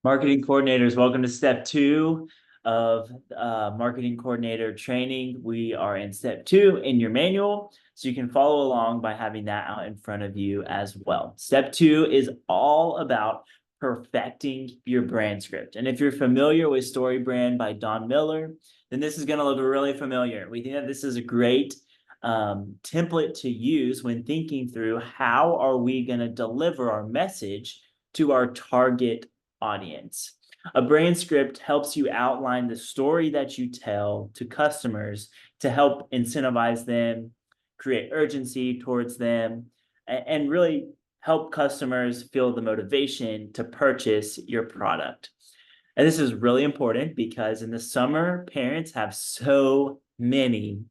Marketing coordinators, welcome to step two of marketing coordinator training. We are in step two in your manual, so you can follow along by having that out in front of you as well. Step two is all about perfecting your brand script. And if you're familiar with StoryBrand by Don Miller, then this is going to look really familiar. We think that this is a great template to use when thinking through how are we going to deliver our message to our target audience. A brand script helps you outline the story that you tell to customers to help incentivize them, create urgency towards them, and really help customers feel the motivation to purchase your product. And this is really important because in the summer, parents have so many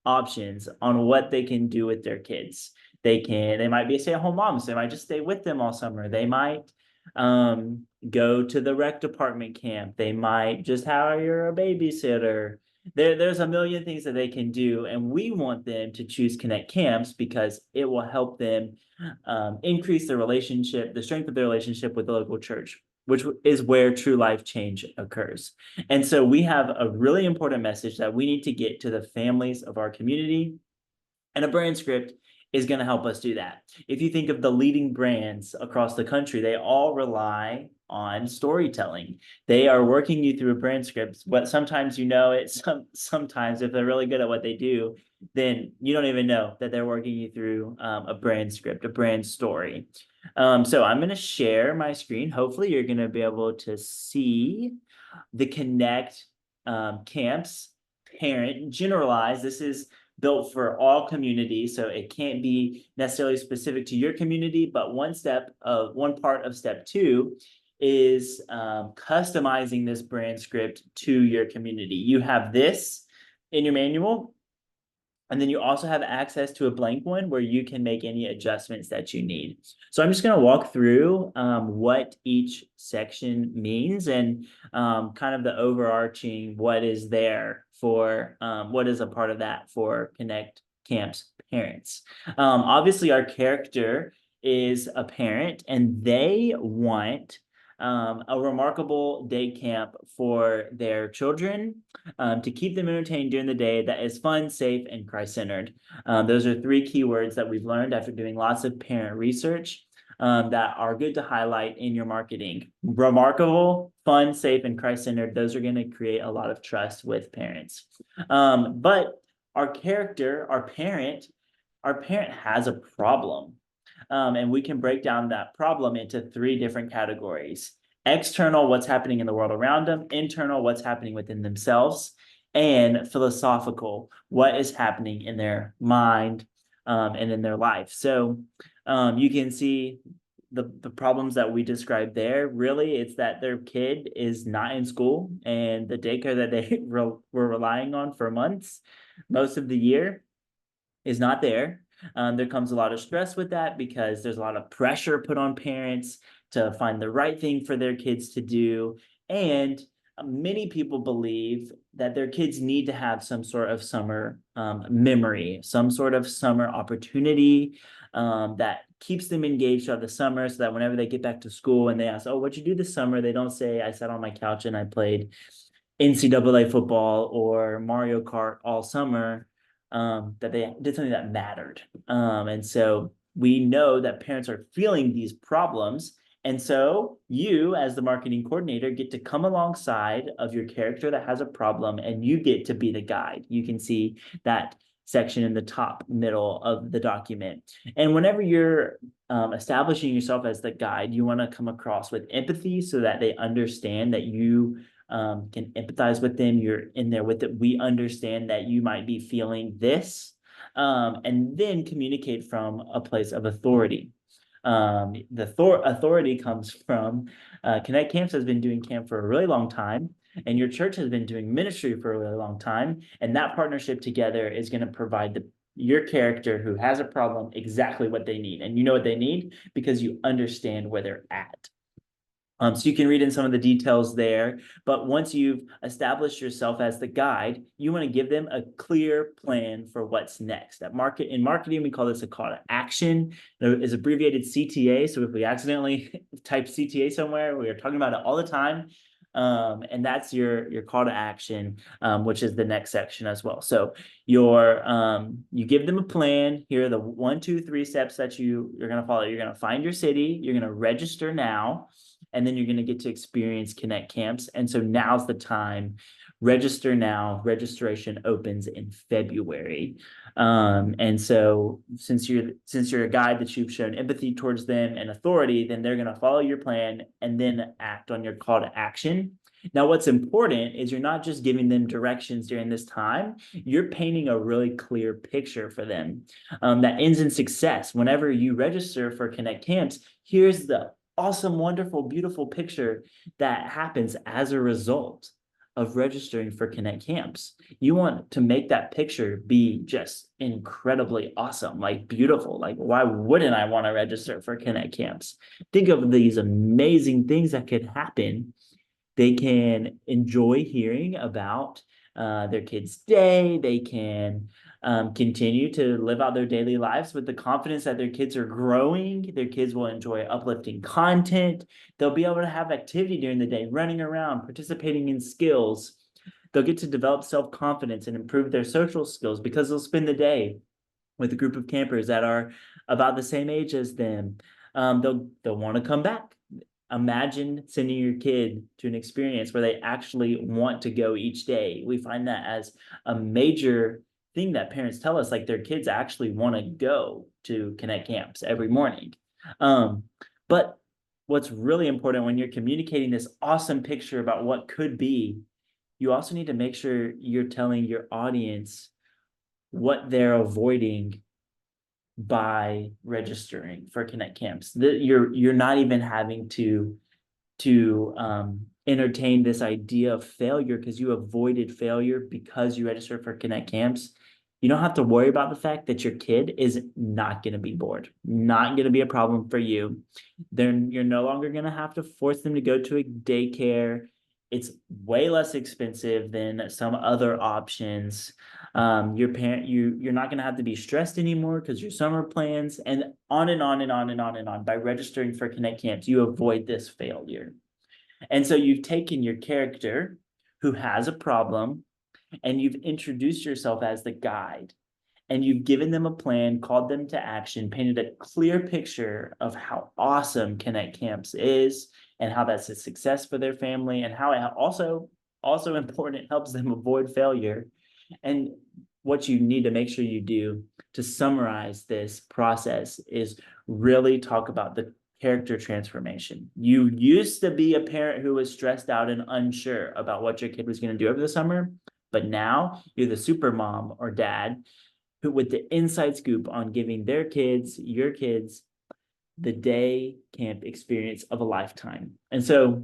options on what they can do with their kids. They might be stay-at-home moms, they might just stay with them all summer. They might go to the rec department camp. They might just hire a babysitter. There's a million things that they can do, and we want them to choose Connect Camps because it will help them increase their relationship, the strength of their relationship with the local church, which is where true life change occurs. And so we have a really important message that we need to get to the families of our community, and a brand script is going to help us do that. If you think of the leading brands across the country, they all rely on storytelling. They are working you through a brand script, but sometimes you know it, sometimes if they're really good at what they do, then you don't even know that they're working you through a brand script, a brand story. So I'm going to share my screen. Hopefully you're going to be able to see the Connect Camps parent generalized. This is built for all communities, so it can't be necessarily specific to your community, but one part of step two is customizing this brand script to your community. You have this in your manual, and then you also have access to a blank one where you can make any adjustments that you need. So I'm just going to walk through what each section means and kind of the overarching what is there for what is a part of that for Connect Camps parents. Obviously, our character is a parent, and they want a remarkable day camp for their children to keep them entertained during the day that is fun, safe, and Christ-centered. Those are three keywords that we've learned after doing lots of parent research that are good to highlight in your marketing. Remarkable, fun, safe, and Christ-centered. Those are going to create a lot of trust with parents. But our character, our parent has a problem. And we can break down that problem into three different categories: external, what's happening in the world around them; internal, what's happening within themselves; and philosophical, what is happening in their mind and in their life. So you can see the problems that we described there. Really, it's that their kid is not in school, and the daycare that they were relying on for months, most of the year, is not there. There comes a lot of stress with that because there's a lot of pressure put on parents to find the right thing for their kids to do. And many people believe that their kids need to have some sort of summer memory, some sort of summer opportunity that keeps them engaged throughout the summer, so that whenever they get back to school and they ask, oh, what'd you do this summer? They don't say, I sat on my couch and I played NCAA football or Mario Kart all summer. That they did something that mattered. And so we know that parents are feeling these problems. And so you, as the marketing coordinator, get to come alongside of your character that has a problem, and you get to be the guide. You can see that section in the top middle of the document. And whenever you're establishing yourself as the guide, you want to come across with empathy so that they understand that you can empathize with them. You're in there with it. We understand that you might be feeling this, and then communicate from a place of authority. The authority comes from Connect Camps has been doing camp for a really long time, and your church has been doing ministry for a really long time. And that partnership together is going to provide your character who has a problem exactly what they need. And you know what they need because you understand where they're at. So you can read in some of the details there, but once you've established yourself as the guide, you want to give them a clear plan for what's next. In marketing, we call this a call to action. It is abbreviated CTA. So if we accidentally type CTA somewhere. We are talking about it all the time. And that's your call to action, which is the next section as well. So you give them a plan. Here are the 1, 2, 3 steps that you're going to follow. You're going to find your city. You're going to register now, and then you're going to get to experience Connect Camps. And so now's the time. Register now. Registration opens in February. And so since you're a guide that you've shown empathy towards them and authority, then they're going to follow your plan and then act on your call to action. Now, what's important is you're not just giving them directions during this time, you're painting a really clear picture for them that ends in success. Whenever you register for Connect Camps, here's the awesome, wonderful, beautiful picture that happens as a result of registering for Connect Camps. You want to make that picture be just incredibly awesome, like beautiful. Like, why wouldn't I want to register for Connect Camps? Think of these amazing things that could happen. They can enjoy hearing about their kid's day. They can continue to live out their daily lives with the confidence that their kids are growing. Their kids will enjoy uplifting content. They'll be able to have activity during the day, running around, participating in skills. They'll get to develop self-confidence and improve their social skills because they'll spend the day with a group of campers that are about the same age as them. They'll want to come back. Imagine sending your kid to an experience where they actually want to go each day. We find that as a major thing that parents tell us, like their kids actually want to go to Connect Camps every morning. But what's really important when you're communicating this awesome picture about what could be, you also need to make sure you're telling your audience what they're avoiding by registering for Connect Camps. You're not even having to entertain this idea of failure because you avoided failure because you registered for Connect Camps. You don't have to worry about the fact that your kid is not going to be bored, not going to be a problem for you. Then you're no longer going to have to force them to go to a daycare. It's way less expensive than some other options. You're not going to have to be stressed anymore because your summer plans, and on and on and on and on and on. By registering for Connect Camps, you avoid this failure. And so you've taken your character who has a problem and you've introduced yourself as the guide, and you've given them a plan, called them to action, painted a clear picture of how awesome Connect Camps is and how that's a success for their family, and how it also important, helps them avoid failure. And what you need to make sure you do to summarize this process is really talk about the character transformation. You used to be a parent who was stressed out and unsure about what your kid was going to do over the summer, but now you're the super mom or dad who, with the inside scoop on giving your kids, the day camp experience of a lifetime. And so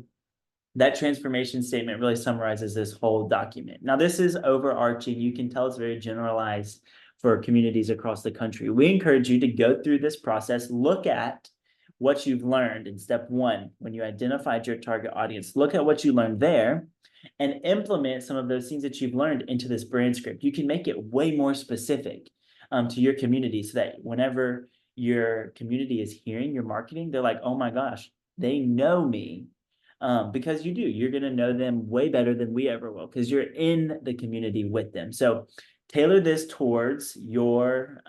that transformation statement really summarizes this whole document. Now, this is overarching. You can tell it's very generalized for communities across the country. We encourage you to go through this process, look at what you've learned in step 1 when you identified your target audience. Look at what you learned there and implement some of those things that you've learned into this brand script. You can make it way more specific to your community so that whenever your community is hearing your marketing, they're like, oh my gosh, they know me. Because you do. You're going to know them way better than we ever will because you're in the community with them. So tailor this towards your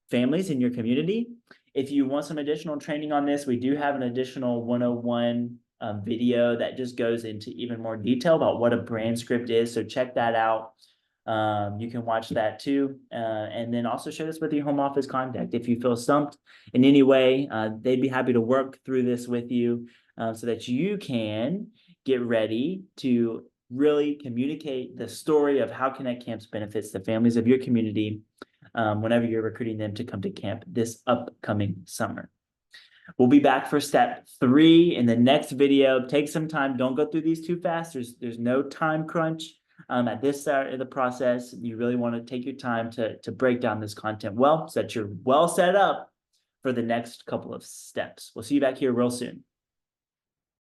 families in your community. If you want some additional training on this, we do have an additional 101 video that just goes into even more detail about what a brand script is. So check that out. You can watch that too. And then also share this with your home office contact. If you feel stumped in any way, they'd be happy to work through this with you so that you can get ready to really communicate the story of how Connect Camps benefits the families of your community whenever you're recruiting them to come to camp this upcoming summer. We'll be back for step 3 in the next video. Take some time. Don't go through these too fast. There's no time crunch. At this start of the process, you really want to take your time to break down this content well so that you're well set up for the next couple of steps. We'll see you back here real soon.